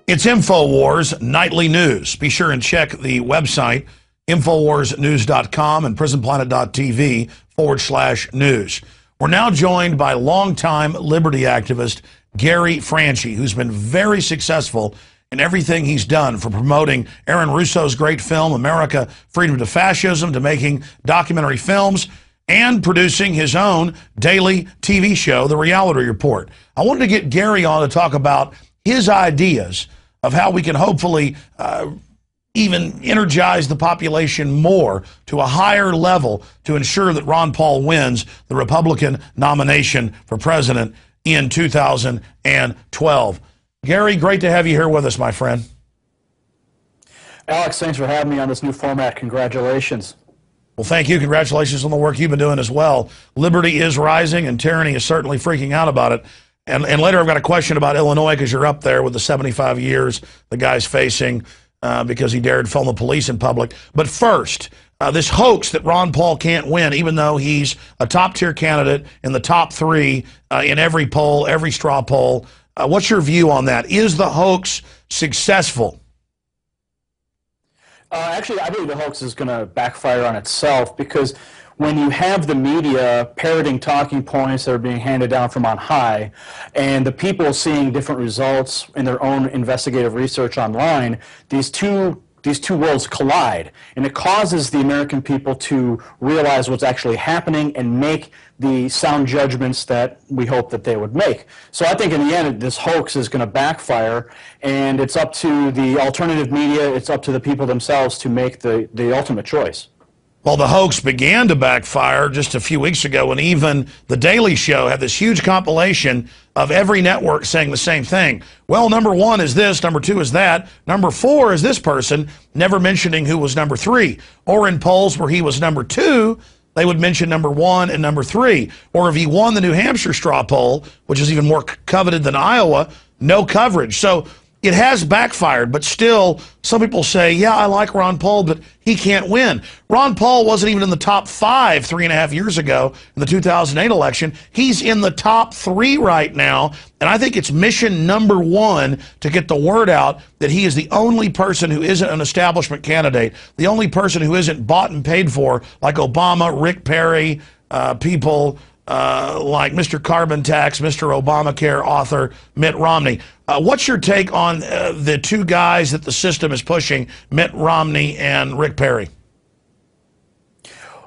It's InfoWars Nightly News. Be sure and check the website, InfoWarsNews.com and PrisonPlanet.tv/news. We're now joined by longtime liberty activist Gary Franchi, who's been very successful in everything he's done, from promoting Aaron Russo's great film, America, Freedom to Fascism, to making documentary films and producing his own daily TV show, The Reality Report. I wanted to get Gary on to talk about his ideas of how we can hopefully even energize the population more to a higher level to ensure that Ron Paul wins the Republican nomination for president in 2012. Gary, great to have you here with us, my friend. Alex, thanks for having me on this new format. Congratulations. Well, thank you. Congratulations on the work you've been doing as well. Liberty is rising, and tyranny is certainly freaking out about it. And later I've got a question about Illinois, because you're up there with the 75 years the guy's facing because he dared film the police in public. But first, this hoax that Ron Paul can't win, even though he's a top-tier candidate in the top three in every poll, every straw poll. What's your view on that? Is the hoax successful? Actually, I believe the hoax is going to backfire on itself, because when you have the media parroting talking points that are being handed down from on high, and the people seeing different results in their own investigative research online, these two worlds collide, and it causes the American people to realize what's actually happening and make the sound judgments that we hope that they would make. So I think in the end, this hoax is going to backfire, and it's up to the alternative media, it's up to the people themselves to make the ultimate choice. Well, the hoax began to backfire just a few weeks ago when even The Daily Show had this huge compilation of every network saying the same thing. Well, number one is this, number two is that, number four is this person, never mentioning who was number three. Or in polls where he was number two, they would mention number one and number three. Or if he won the New Hampshire straw poll, which is even more coveted than Iowa, no coverage. So it has backfired, but still, some people say, yeah, I like Ron Paul, but he can't win. Ron Paul wasn't even in the top 5 3.5 years ago in the 2008 election. He's in the top 3 right now, and I think it's mission number 1 to get the word out that he is the only person who isn't an establishment candidate, the only person who isn't bought and paid for, like Obama, Rick Perry, people like Mr. Carbon Tax, Mr. Obamacare author Mitt Romney. What's your take on the two guys that the system is pushing, Mitt Romney and Rick Perry?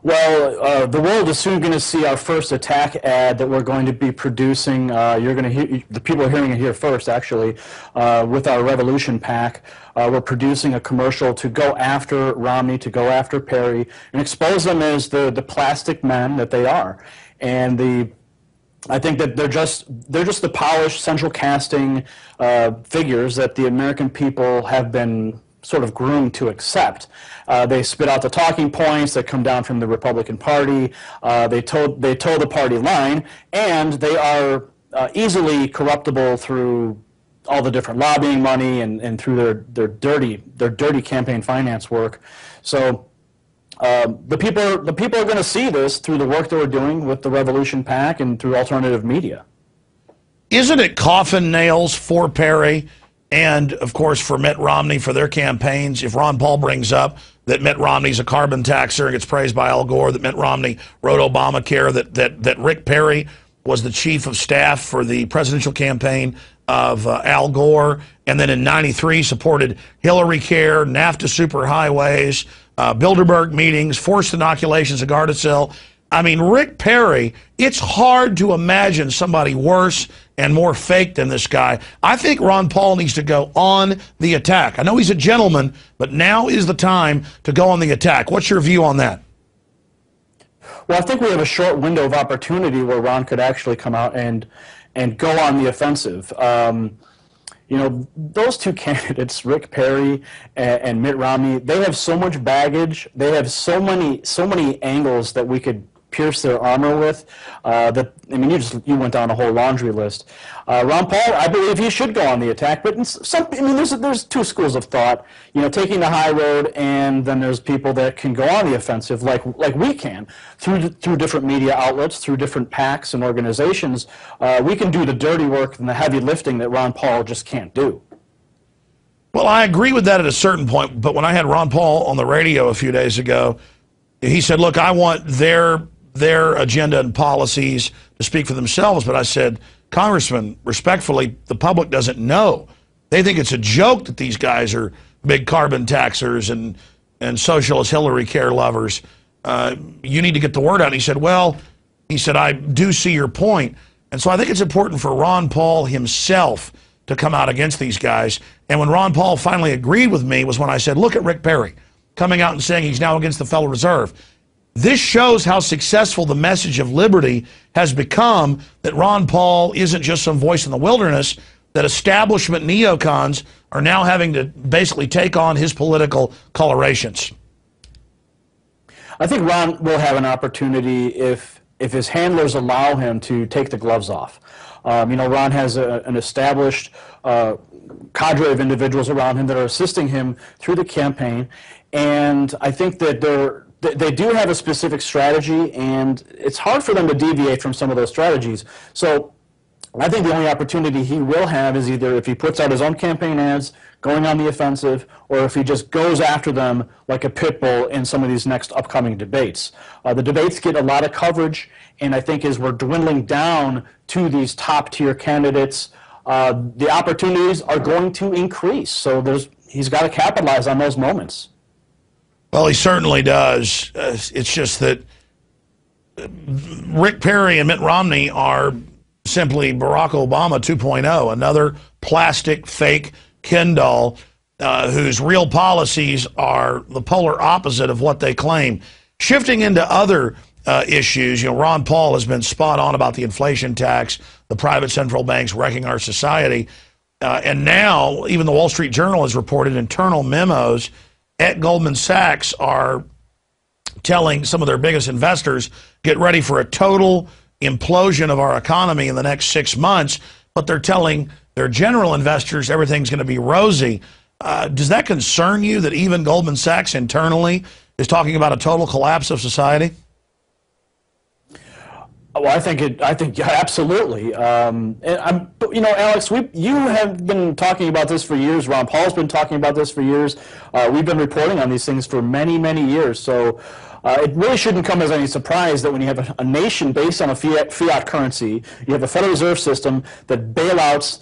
Well, the world is soon going to see our first attack ad that we're going to be producing. You're going to hear, the people are hearing it here first, actually, with our Revolution PAC. We're producing a commercial to go after Romney, to go after Perry, and expose them as the plastic men that they are. And I think that they're just the polished central casting figures that the American people have been sort of groomed to accept. They spit out the talking points that come down from the Republican Party. They toe the party line, and they are easily corruptible through all the different lobbying money and through their dirty campaign finance work. So the people are going to see this through the work that we're doing with the Revolution PAC and through alternative media. Isn't it coffin nails for Perry and, of course, for Mitt Romney for their campaigns? If Ron Paul brings up that Mitt Romney's a carbon taxer and gets praised by Al Gore, that Mitt Romney wrote Obamacare, that Rick Perry was the chief of staff for the presidential campaign of Al Gore, and then in '93 supported Hillary Care, NAFTA superhighways, Bilderberg meetings, forced inoculations of Gardasil. I mean, Rick Perry, it's hard to imagine somebody worse and more fake than this guy. I think Ron Paul needs to go on the attack. I know he's a gentleman, but now is the time to go on the attack. What's your view on that? Well, I think we have a short window of opportunity where Ron could actually come out and go on the offensive. You know, those two candidates, Rick Perry and Mitt Romney, they have so much baggage. They have so many angles that we could pierce their armor with. That, I mean, you went down a whole laundry list. Ron Paul, I believe he should go on the attack, but I mean, there's two schools of thought. You know, taking the high road, and then there's people that can go on the offensive, like we can, through different media outlets, through different PACs and organizations. We can do the dirty work and the heavy lifting that Ron Paul just can't do. Well, I agree with that at a certain point, but when I had Ron Paul on the radio a few days ago, he said, look, I want their agenda and policies to speak for themselves. But I said, Congressman, respectfully, the public doesn't know. They think it's a joke that these guys are big carbon taxers and socialist Hillary care lovers. You need to get the word out. And he said, well, I do see your point. And so I think it's important for Ron Paul himself to come out against these guys. And when Ron Paul finally agreed with me was when I said, look at Rick Perry coming out and saying he's now against the Federal Reserve. This shows how successful the message of liberty has become, that Ron Paul isn't just some voice in the wilderness, that establishment neocons are now having to basically take on his political colorations. I think Ron will have an opportunity if his handlers allow him to take the gloves off. You know, Ron has an established cadre of individuals around him that are assisting him through the campaign, and I think that they do have a specific strategy, and it's hard for them to deviate from some of those strategies. So I think the only opportunity he will have is either if he puts out his own campaign ads, going on the offensive, or if he just goes after them like a pit bull in some of these next upcoming debates. The debates get a lot of coverage, and I think as we're dwindling down to these top-tier candidates, the opportunities are going to increase. So he's got to capitalize on those moments. Well, he certainly does. It's just that Rick Perry and Mitt Romney are simply Barack Obama 2.0, another plastic, fake Ken doll whose real policies are the polar opposite of what they claim. Shifting into other issues, you know, Ron Paul has been spot on about the inflation tax, the private central banks wrecking our society. And now, even the Wall Street Journal has reported internal memos at Goldman Sachs are telling some of their biggest investors, get ready for a total implosion of our economy in the next 6 months. But they're telling their general investors everything's going to be rosy. Does that concern you that even Goldman Sachs internally is talking about a total collapse of society? Well, I think absolutely. You know, Alex, you have been talking about this for years. Ron Paul's been talking about this for years. We've been reporting on these things for many, many years. So it really shouldn't come as any surprise that when you have a nation based on a fiat currency, you have a Federal Reserve System that bailouts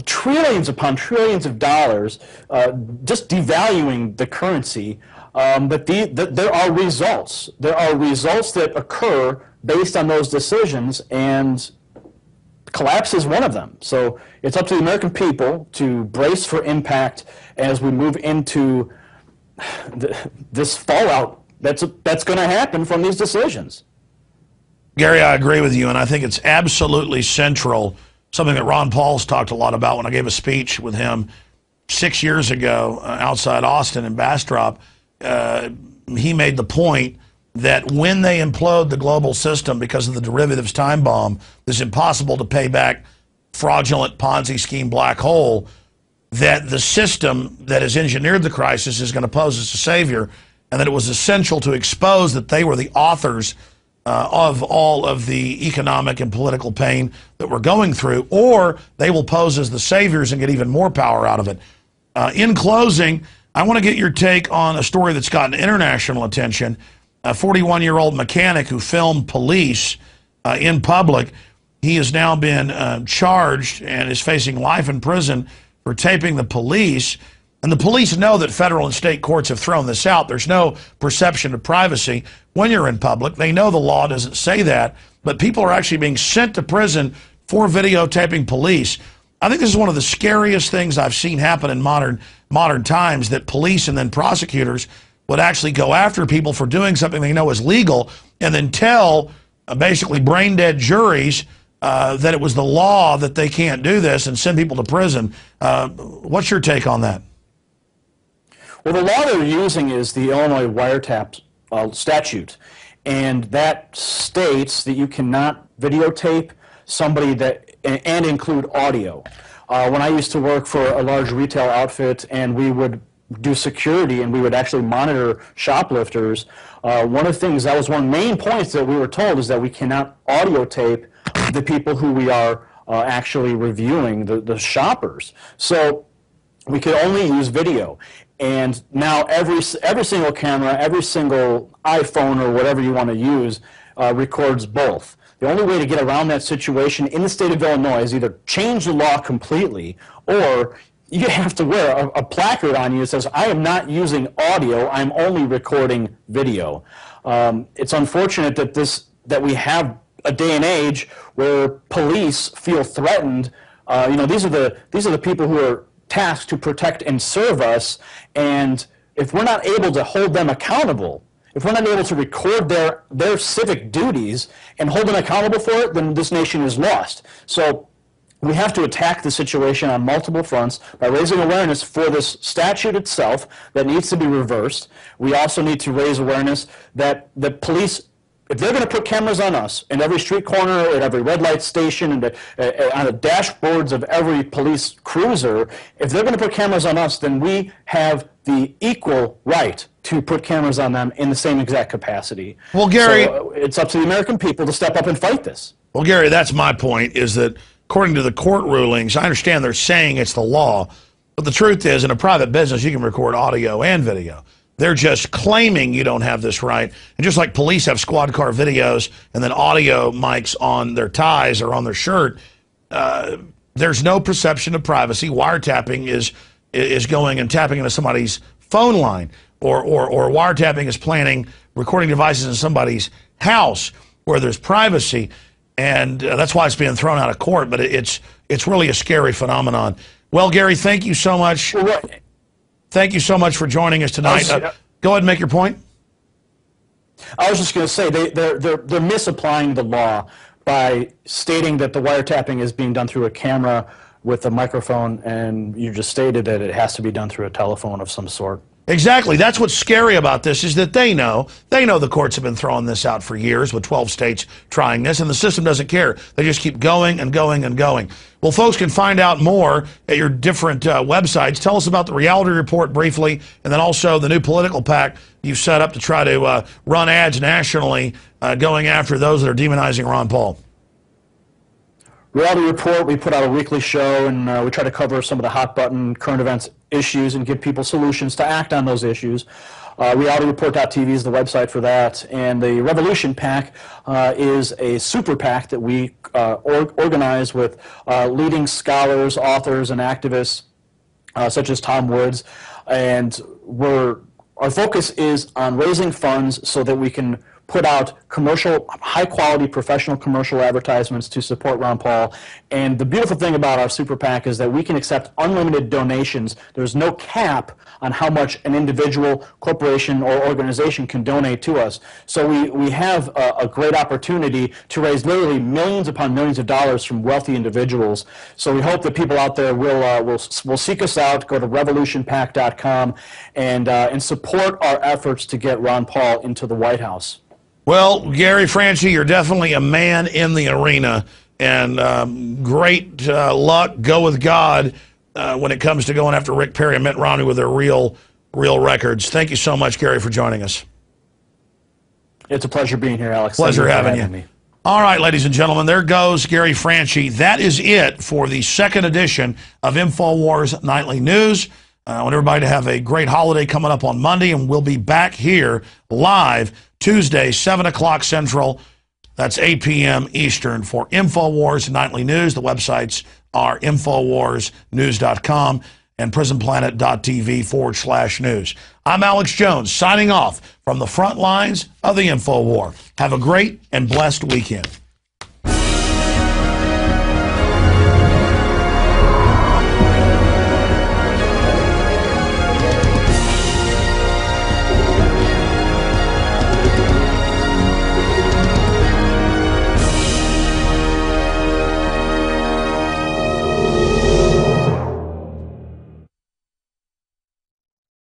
trillions upon trillions of dollars, just devaluing the currency. But there are results. There are results that occur based on those decisions, and collapse is one of them. So it's up to the American people to brace for impact as we move into this fallout that's going to happen from these decisions. Gary, I agree with you, and I think it's absolutely central, something that Ron Paul's talked a lot about when I gave a speech with him 6 years ago outside Austin in Bastrop. He made the point that when they implode the global system because of the derivatives time bomb, this impossible to pay back fraudulent Ponzi scheme black hole, that the system that has engineered the crisis is going to pose as a savior, and that it was essential to expose that they were the authors of all of the economic and political pain that we're going through, or they will pose as the saviors and get even more power out of it. In closing, I want to get your take on a story that's gotten international attention. A 41-year-old mechanic who filmed police in public. He has now been charged and is facing life in prison for taping the police. And the police know that federal and state courts have thrown this out. There's no perception of privacy when you're in public. They know the law doesn't say that, but people are actually being sent to prison for videotaping police. I think this is one of the scariest things I've seen happen in modern times, that police and then prosecutors would actually go after people for doing something they know is legal and then tell basically brain-dead juries that it was the law that they can't do this and send people to prison. What's your take on that? Well, the law they're using is the Illinois wiretap statute, and that states that you cannot videotape somebody and include audio. When I used to work for a large retail outfit and we would do security and we would actually monitor shoplifters, one of the things, that was one main points that we were told, is that we cannot audio tape the people who we are actually reviewing, the shoppers. So we could only use video. And now every single camera, every single iPhone or whatever you want to use records both. The only way to get around that situation in the state of Illinois is either change the law completely, or you have to wear a placard on you that says, I am not using audio, I'm only recording video. It's unfortunate that we have a day and age where police feel threatened. These are the people who are tasked to protect and serve us, and if we're not able to hold them accountable, if we're not able to record their civic duties and hold them accountable for it, then this nation is lost. So we have to attack the situation on multiple fronts by raising awareness for this statute itself that needs to be reversed. We also need to raise awareness that the police, if they're going to put cameras on us in every street corner, at every red light station, and on the dashboards of every police cruiser, if they're going to put cameras on us, then we have the equal right to put cameras on them in the same exact capacity. Well, Gary, so it's up to the American people to step up and fight this. Well, Gary, that's my point, is that according to the court rulings, I understand they're saying it's the law, but the truth is, in a private business, you can record audio and video. They're just claiming you don't have this right. And just like police have squad car videos and then audio mics on their ties or on their shirt, there's no perception of privacy. Wiretapping is going and tapping into somebody's phone line, or wiretapping is planting recording devices in somebody's house where there's privacy. And that's why it's being thrown out of court. But it's really a scary phenomenon. Well, Gary, thank you so much. Thank you so much for joining us tonight. Go ahead and make your point. I was just going to say they're misapplying the law by stating that the wiretapping is being done through a camera with a microphone, and you just stated that it has to be done through a telephone of some sort. Exactly. That's what's scary about this, is that they know the courts have been throwing this out for years with 12 states trying this, and the system doesn't care. They just keep going and going and going. Well, folks can find out more at your different websites. Tell us about the Reality Report briefly, and then also the new political PAC you've set up to try to run ads nationally going after those that are demonizing Ron Paul. Reality Report, we put out a weekly show, and we try to cover some of the hot button current events issues and give people solutions to act on those issues. RealityReport.tv is the website for that, and the Revolution PAC is a super PAC that we organize with leading scholars, authors, and activists such as Tom Woods, and our focus is on raising funds so that we can put out high-quality professional commercial advertisements to support Ron Paul. And the beautiful thing about our Super PAC is that we can accept unlimited donations. There's no cap on how much an individual, corporation, or organization can donate to us. So we have a great opportunity to raise literally millions upon millions of dollars from wealthy individuals. So we hope that people out there will seek us out, go to revolutionpac.com, and support our efforts to get Ron Paul into the White House. Well, Gary Franchi, you're definitely a man in the arena, and great luck. Go with God when it comes to going after Rick Perry and Mitt Romney with their real records. Thank you so much, Gary, for joining us. It's a pleasure being here, Alex. Pleasure having you. Me. All right, ladies and gentlemen, there goes Gary Franchi. That is it for the second edition of InfoWars Nightly News. I want everybody to have a great holiday coming up on Monday, and we'll be back here live Tuesday, 7 o'clock Central. That's 8 p.m. Eastern for InfoWars Nightly News. The websites are InfoWarsNews.com and PrisonPlanet.tv/news. I'm Alex Jones, signing off from the front lines of the InfoWar. Have a great and blessed weekend.